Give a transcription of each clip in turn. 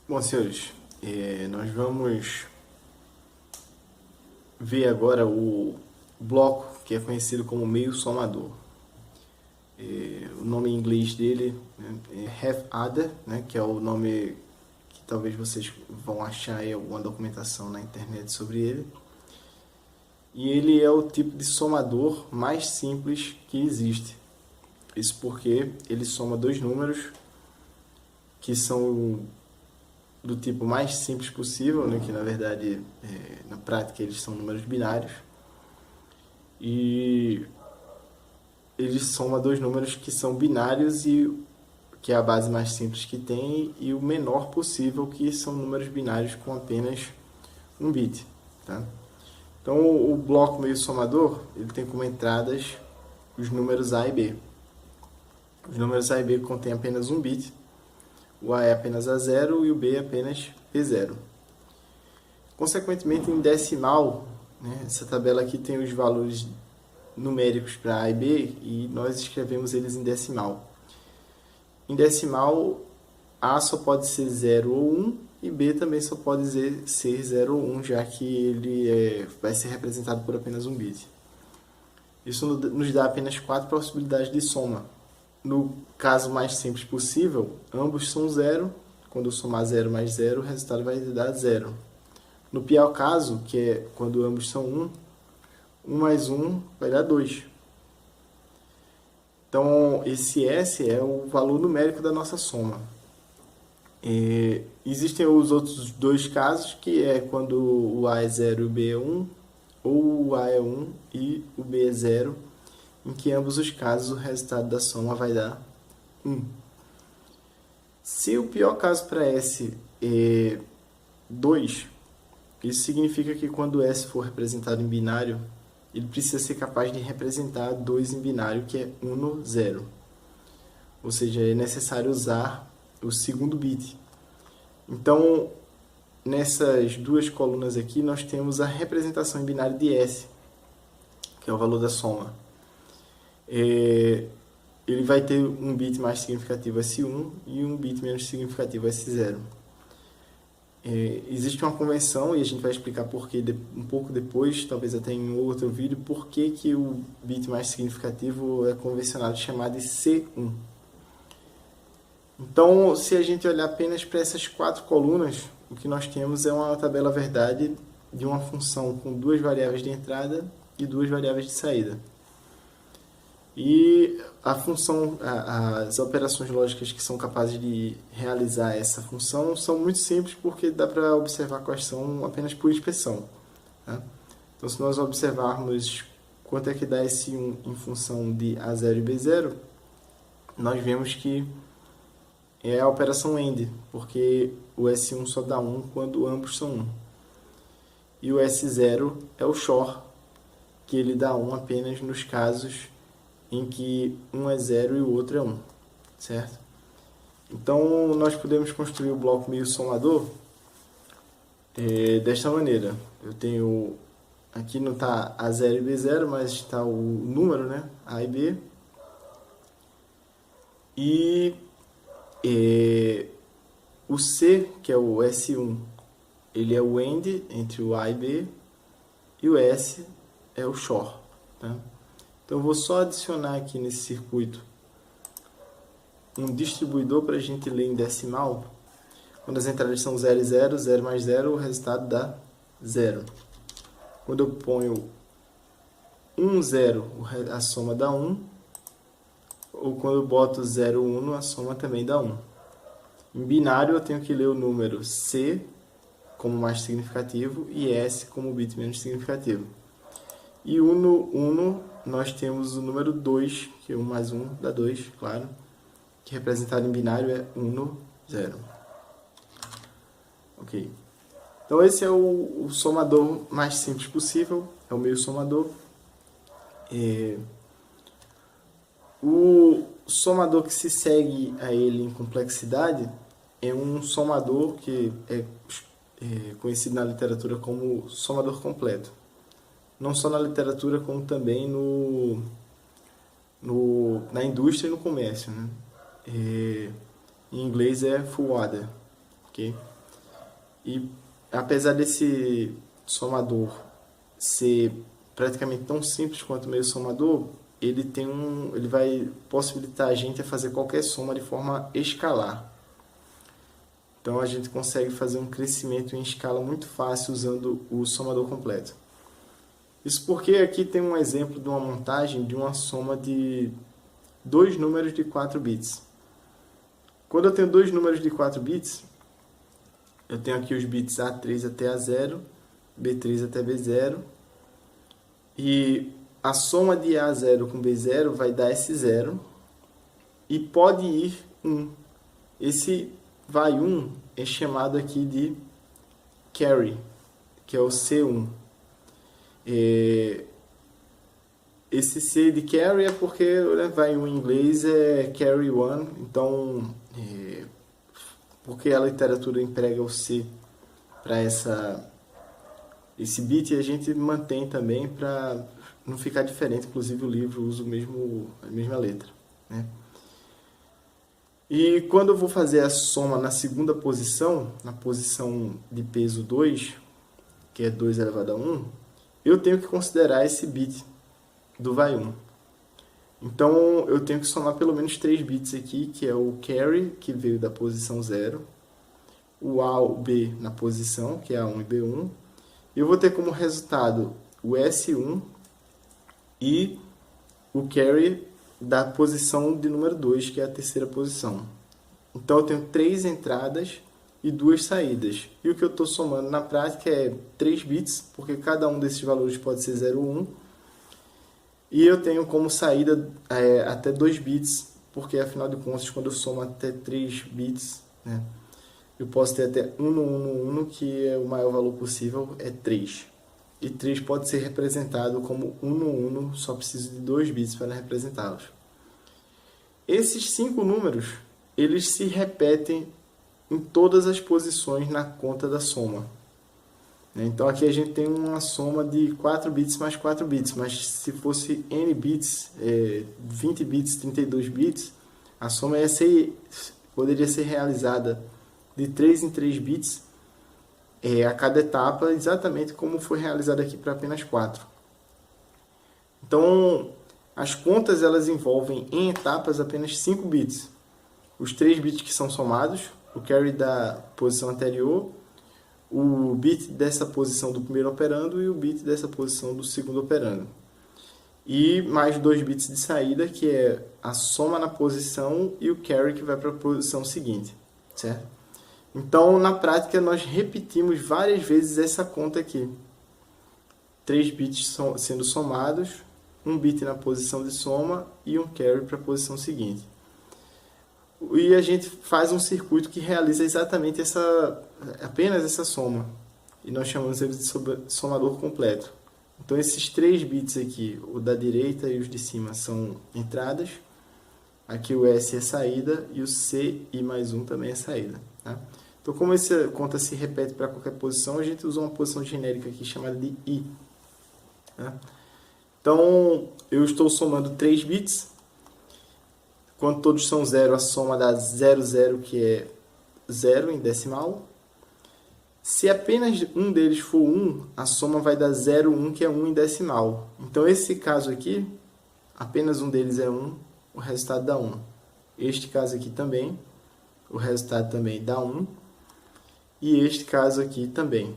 Bom, senhores, nós vamos ver agora o bloco que é conhecido como meio somador. O nome em inglês dele, né, é half adder, né, que é o nome que talvez vocês vão achar em alguma documentação na internet sobre ele. E ele é o tipo de somador mais simples que existe. Isso porque ele soma dois números que são do tipo mais simples possível, né, que na verdade, na prática, eles são números binários. E ele soma dois números que são binários, e que é a base mais simples que tem, e o menor possível, que são números binários com apenas um bit. Tá? Então o bloco meio somador ele tem como entradas os números A e B. Os números A e B contêm apenas um bit. O A é apenas A0 e o B é apenas B0. Consequentemente, em decimal, né, essa tabela aqui tem os valores numéricos para A e B e nós escrevemos eles em decimal. Em decimal, A só pode ser 0 ou 1 e B também só pode ser 0 ou 1, já que ele vai ser representado por apenas um bit. Isso nos dá apenas 4 possibilidades de soma. No caso mais simples possível, ambos são 0. Quando eu somar 0 mais 0, o resultado vai dar 0. No pior caso, que é quando ambos são 1, 1 mais 1 vai dar 2. Então, esse S é o valor numérico da nossa soma. Existem os outros dois casos, que é quando o A é 0 e o B é 1, ou o A é 1 e o B é 0, em que em ambos os casos o resultado da soma vai dar 1. Se o pior caso para S é 2, isso significa que quando S for representado em binário, ele precisa ser capaz de representar 2 em binário, que é 1, 0. Ou seja, é necessário usar o segundo bit. Então, nessas duas colunas aqui, nós temos a representação em binário de S, que é o valor da soma. Ele vai ter um bit mais significativo S1 e um bit menos significativo S0. Existe uma convenção, e a gente vai explicar por que um pouco depois, talvez até em outro vídeo, por que o bit mais significativo é convencionado chamar de C1. Então, se a gente olhar apenas para essas 4 colunas, o que nós temos é uma tabela verdade de uma função com 2 variáveis de entrada e 2 variáveis de saída. E a função, as operações lógicas que são capazes de realizar essa função são muito simples, porque dá para observar quais são apenas por inspeção. Tá? Então, se nós observarmos quanto é que dá esse 1 em função de A0 e B0, nós vemos que é a operação AND, porque o S1 só dá 1 quando ambos são 1. E o S0 é o XOR, que ele dá 1 apenas nos casos em que um é 0 e o outro é 1, certo? Então, nós podemos construir o bloco meio somador desta maneira. Eu tenho, aqui não está A0 e B0, mas está o número, né? A e B. E o C, que é o S1, ele é o AND entre o A e B, e o S é o XOR, tá? Então, eu vou só adicionar aqui nesse circuito um distribuidor para a gente ler em decimal. Quando as entradas são 0 e 0, 0 mais 0, o resultado dá 0. Quando eu ponho 1, 0, a soma dá 1. Ou quando eu boto 0, 1, a soma também dá 1. Em binário, eu tenho que ler o número C como mais significativo e S como bit menos significativo. E uno, nós temos o número 2, que é 1 mais 1 dá 2, claro, que representado em binário é 1, 0. Ok. Então esse é o somador mais simples possível, é o meio somador. O somador que se segue a ele em complexidade é um somador que é conhecido na literatura como somador completo. Não só na literatura, como também na indústria e no comércio, né? Em inglês é full adder, ok? E apesar desse somador ser praticamente tão simples quanto o meio somador, ele vai possibilitar a gente a fazer qualquer soma de forma escalar. Então a gente consegue fazer um crescimento em escala muito fácil usando o somador completo. Isso porque aqui tem um exemplo de uma montagem de uma soma de dois números de 4 bits. Quando eu tenho dois números de 4 bits, eu tenho aqui os bits A3 até A0, B3 até B0, e a soma de A0 com B0 vai dar S0, e pode ir 1. Esse vai 1 é chamado aqui de carry, que é o C1. Esse C de carry é porque, né, vai em inglês é carry one, então porque a literatura emprega o C para esse bit, a gente mantém também para não ficar diferente. Inclusive o livro usa a mesma letra, né? E quando eu vou fazer a soma na segunda posição, na posição de peso 2, que é 2 elevado a 1, eu tenho que considerar esse bit do vai 1. Então eu tenho que somar pelo menos 3 bits aqui, que é o carry, que veio da posição 0, o A ou B na posição, que é A1 e B1, e eu vou ter como resultado o S1 e o carry da posição de número 2, que é a terceira posição. Então eu tenho 3 entradas e 2 saídas. E o que eu estou somando na prática é 3 bits, porque cada um desses valores pode ser 0 ou 1. E eu tenho como saída até 2 bits, porque afinal de contas, quando eu somo até 3 bits, né, eu posso ter até 1 no 1 no 1, que é o maior valor possível, é 3. E 3 pode ser representado como 1 no 1, só preciso de 2 bits para representá-los. Esses 5 números, eles se repetem em todas as posições na conta da soma. Então aqui a gente tem uma soma de 4 bits mais 4 bits, mas se fosse n bits, 20 bits, 32 bits, a soma poderia ser realizada de 3 em 3 bits a cada etapa, exatamente como foi realizada aqui para apenas 4. Então, as contas elas envolvem em etapas apenas 5 bits. Os 3 bits que são somados, o carry da posição anterior, o bit dessa posição do primeiro operando e o bit dessa posição do segundo operando. E mais 2 bits de saída, que é a soma na posição e o carry que vai para a posição seguinte, certo? Então, na prática, nós repetimos várias vezes essa conta aqui. 3 bits sendo somados, 1 bit na posição de soma e um carry para a posição seguinte. E a gente faz um circuito que realiza exatamente apenas essa soma. E nós chamamos ele de somador completo. Então esses 3 bits aqui, o da direita e os de cima, são entradas. Aqui o S é saída e o C e mais 1 também é saída. Tá? Então como essa conta se repete para qualquer posição, a gente usa uma posição genérica aqui chamada de I. Tá? Então eu estou somando 3 bits. Quando todos são 0, a soma dá 0, 0, que é 0 em decimal. Se apenas um deles for 1, a soma vai dar 0, 1, que é 1 em decimal. Então, esse caso aqui, apenas um deles é 1, o resultado dá 1. Este caso aqui também, o resultado também dá 1. E este caso aqui também,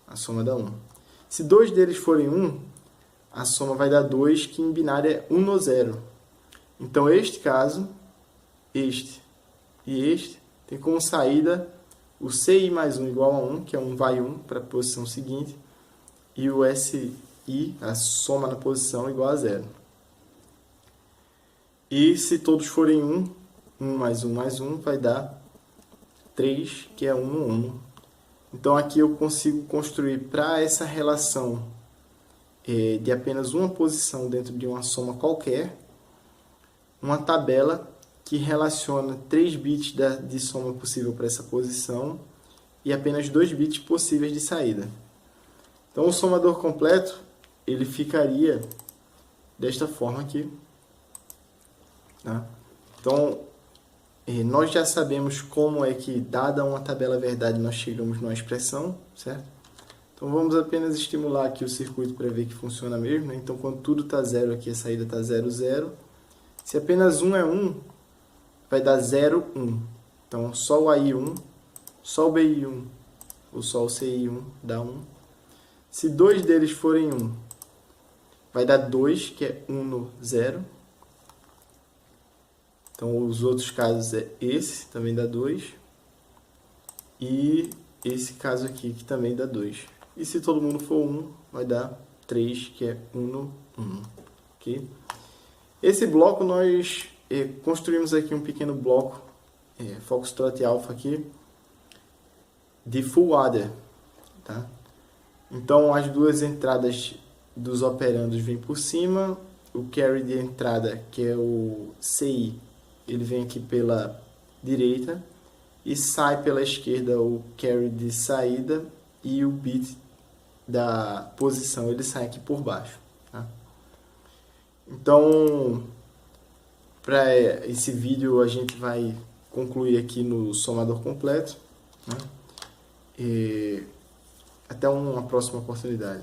a soma dá 1. Se 2 deles forem 1, a soma vai dar 2, que em binário é 1 no 0. Então, este caso, este e este, tem como saída o CI mais 1 igual a 1, que é um vai 1 para a posição seguinte, e o SI, a soma na posição, igual a 0. E se todos forem 1, 1 mais 1 mais 1 vai dar 3, que é 1 no 1. Então, aqui eu consigo construir para essa relação de apenas uma posição dentro de uma soma qualquer, uma tabela que relaciona 3 bits de soma possível para essa posição e apenas 2 bits possíveis de saída. Então, o somador completo ele ficaria desta forma aqui. Tá? Então, nós já sabemos como é que, dada uma tabela verdade, nós chegamos numa expressão, certo? Então vamos apenas estimular aqui o circuito para ver que funciona mesmo, né? Então quando tudo está zero aqui, a saída está 0, 0. Se apenas 1 é 1, vai dar 0, 1. Então só o AI1, só o BI1 ou só o CI1 dá 1. Se dois deles forem 1, vai dar 2, que é 1 no 0. Então os outros casos é esse, também dá 2. E esse caso aqui, que também dá 2. E se todo mundo for 1, vai dar 3, que é 1 no 1. Okay? Esse bloco nós construímos aqui um pequeno bloco, Foxtrot Alpha aqui, de full adder. Tá? Então as duas entradas dos operandos vêm por cima, o carry de entrada, que é o CI, ele vem aqui pela direita, e sai pela esquerda o carry de saída, e o bit da posição ele sai aqui por baixo. Tá? Então, para esse vídeo a gente vai concluir aqui no somador completo, né? E até uma próxima oportunidade.